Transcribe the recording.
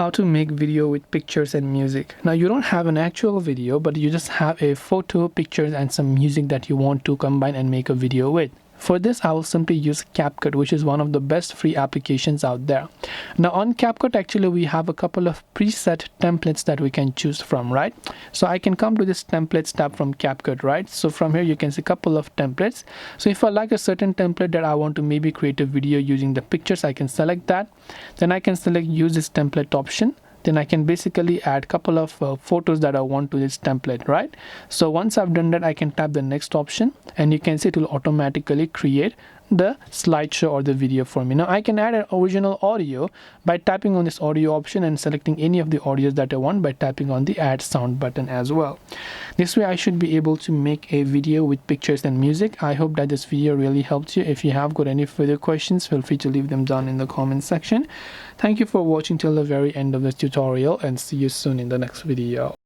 how to make video with pictures and music. Now you don't have an actual video, but you just have a photo, pictures and some music that you want to combine and make a video with. For this, I will simply use CapCut, which is one of the best free applications out there. Now on CapCut, actually, we have a couple of preset templates that we can choose from, right? So I can come to this templates tab from CapCut, right? So from here, you can see a couple of templates. So if I like a certain template that I want to maybe create a video using the pictures, I can select that. Then I can select use this template option. Then I can basically add a couple of photos that I want to this template, right? So once I've done that, I can tap the next option and you can see it will automatically create the slideshow or the video for me. Now I can add an original audio by tapping on this audio option and selecting any of the audios that I want by tapping on the add sound button as well. This way I should be able to make a video with pictures and music. I hope that this video really helped you. If you have got any further questions, feel free to leave them down in the comment section. Thank you for watching till the very end of this tutorial and see you soon in the next video.